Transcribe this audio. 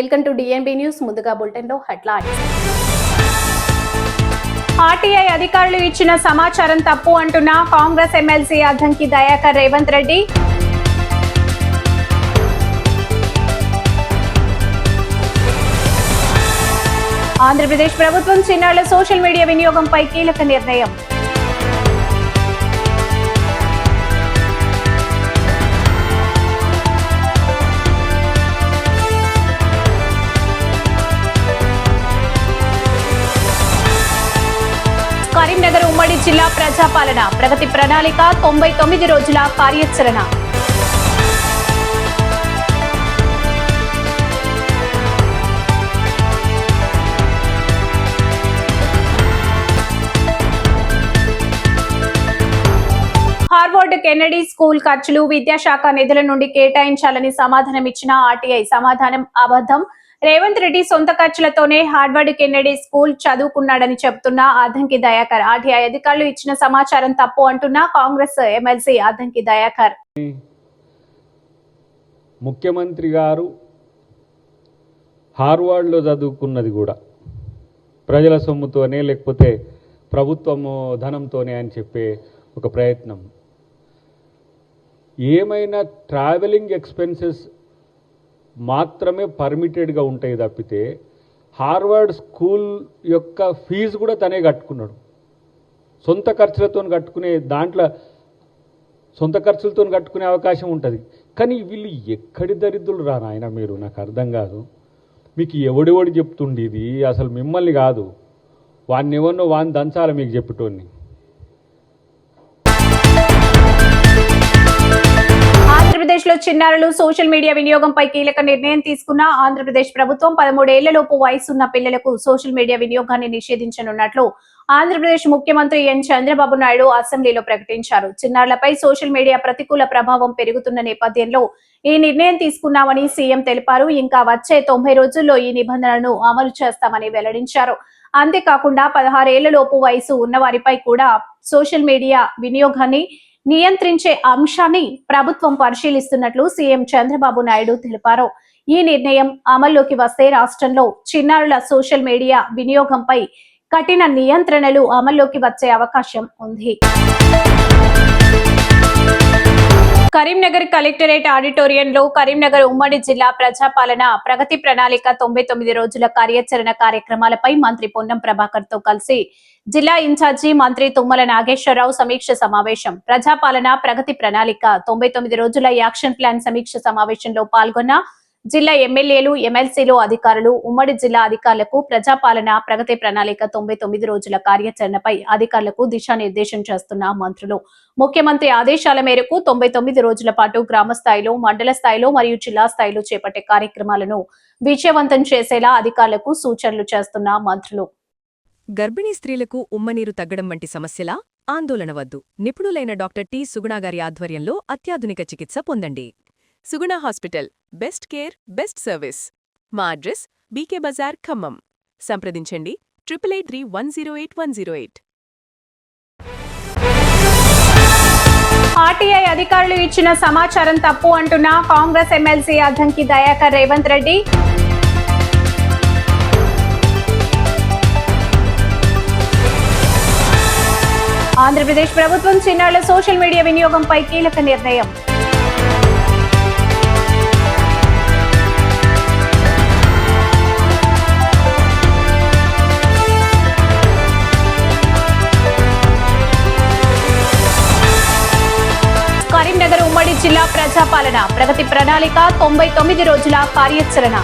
Welcome to DNB news. ముందుగా బులెటిన్లో headlines. RTI అధికారులు ఇచ్చిన సమాచారం తప్పు అంటున్న కాంగ్రెస్ ఎమ్మెల్సీ అద్దంకి దయాకర్ రేవంత్ రెడ్డి. ఆంధ్రప్రదేశ్ ప్రభుత్వం చిన్నారుల సోషల్ మీడియా వినియోగంపై కీలక నిర్ణయం. కరీంనగర్ ఉమ్మడి జిల్లా ప్రజాపాలన ప్రగతి ప్రణాళిక 99 రోజుల కార్యాచరణ. హార్వర్డ్ కెన్నడీ స్కూల్ ఖర్చులు విద్యాశాఖ నిధుల నుండి కేటాయించాలని సమాధానమిచ్చిన ఆర్టీఐ సమాధానం అబద్ధం. రేవంత్ రెడ్డి సొంత ఖర్చులతోనే హార్వర్డ్ కెన్నడీ స్కూల్ చదువుకున్నాడని చెబుతున్న అద్దంకి దయాకర్. ఆర్టీఐ అధికారులు ఇచ్చిన సమాచారం తప్పు అంటున్న కాంగ్రెస్ ఎమ్మెల్సీ అద్దంకి దయాకర్. ముఖ్యమంత్రి గారు హార్వర్డ్లో చదువుకున్నది కూడా ప్రజల సొమ్ముతోనే లేకపోతే ప్రభుత్వము ధనంతోనే అని చెప్పే ఒక ప్రయత్నం. ఏమైనా ట్రావెలింగ్ ఎక్స్పెన్సెస్ మాత్రమే పర్మిటెడ్గా ఉంటాయి తప్పితే హార్వర్డ్ స్కూల్ యొక్క ఫీజు కూడా తనే కట్టుకున్నాడు. సొంత ఖర్చులతో కట్టుకునే దాంట్లో సొంత ఖర్చులతో కట్టుకునే అవకాశం ఉంటుంది. కానీ వీళ్ళు ఎక్కడి దరిద్రులు రా నాయన మీరు, నాకు అర్థం కాదు. మీకు ఎవడెవడు చెప్తుండేది అసలు మిమ్మల్ని కాదు, వాడిని ఎవరినో వాడిని దంచాలి మీకు చెప్పేటోన్ని. ఆంధ్రప్రదేశ్ లో చిన్నారులు సోషల్ మీడియా వినియోగంపై కీలక నిర్ణయం తీసుకున్న ఆంధ్రప్రదేశ్ ప్రభుత్వం 13 ఏళ్లలోపు వయసున్న పిల్లలకు సోషల్ మీడియా వినియోగాన్ని నిషేధించనున్నట్లు ఆంధ్రప్రదేశ్ ముఖ్యమంత్రి ఎన్ చంద్రబాబు నాయుడు అసెంబ్లీలో ప్రకటించారు. చిన్నారులపై సోషల్ మీడియా ప్రతికూల ప్రభావం పెరుగుతున్న నేపథ్యంలో ఈ నిర్ణయం తీసుకున్నామని సీఎం తెలిపారు. ఇంకా వచ్చే 90 రోజుల్లో ఈ నిబంధనలను అమలు చేస్తామని వెల్లడించారు. అంతేకాకుండా 16 ఏళ్లలోపు వయసు ఉన్నవారిపై కూడా సోషల్ మీడియా వినియోగాన్ని నియంత్రించే అంశాన్ని ప్రభుత్వం పరిశీలిస్తున్నట్లు సీఎం చంద్రబాబు నాయుడు తెలిపారు. ఈ నిర్ణయం అమల్లోకి వస్తే రాష్ట్రంలో చిన్నారుల సోషల్ మీడియా వినియోగంపై కఠిన నియంత్రణలు అమల్లోకి వచ్చే అవకాశం ఉంది. కరీంనగర్ కలెక్టరేట్ ఆడిటోరియంలో కరీంనగర్ ఉమ్మడి జిల్లా ప్రజాపాలన ప్రగతి ప్రణాళిక 99 రోజుల కార్యాచరణ కార్యక్రమాలపై మంత్రి పొన్నం ప్రభాకర్ తో కలిసి జిల్లా ఇన్ఛార్జి మంత్రి తుమ్మల నాగేశ్వరరావు సమీక్ష సమావేశం. ప్రజాపాలన ప్రగతి ప్రణాళిక 99 రోజుల యాక్షన్ ప్లాన్ సమీక్ష సమావేశంలో పాల్గొన్న జిల్లా ఎమ్మెల్యేలు, ఎమ్మెల్సీలు, అధికారులు, ఉమ్మడి జిల్లా అధికారులకు ప్రజాపాలన ప్రగతి ప్రణాళిక 99 రోజుల కార్యాచరణపై అధికారులకు దిశానిర్దేశం చేస్తున్న మంత్రులు ముఖ్యమంత్రి ఆదేశాల మేరకు 99 రోజుల పాటు గ్రామ స్థాయిలో, మండల స్థాయిలో మరియు జిల్లా స్థాయిలో చేపట్టే కార్యక్రమాలను విజయవంతం చేసేలా అధికారులకు సూచనలు చేస్తున్న మంత్రులు. గర్భిణీ స్త్రీలకు ఉమ్మనీరు తగ్గడం వంటి సమస్యలా? ఆందోళన వద్దు. నిపుణులైన డాక్టర్ టి. సుగుణ గారి ఆధ్వర్యంలో అత్యాధునిక చికిత్స పొందండి. Suguna hospital, best care, best service. మా అడ్రస్ బీకే బజార్, ఖమ్మం. సంప్రదించండి 8831081108. ఆర్టీఐ అధికారులు ఇచ్చిన సమాచారం తప్పు అంటున్న కాంగ్రెస్ ఎమ్మెల్సీ అద్దంకి దయాకర్ రేవంత్ రెడ్డి. ఆంధ్రప్రదేశ్ ప్రభుత్వం చిన్నారుల సోషల్ మీడియా వినియోగంపై కీలక నిర్ణయం. కరీంనగర్ ఉమ్మడి జిల్లా ప్రజాపాలన ప్రగతి ప్రణాళిక 99 రోజుల కార్యాచరణ.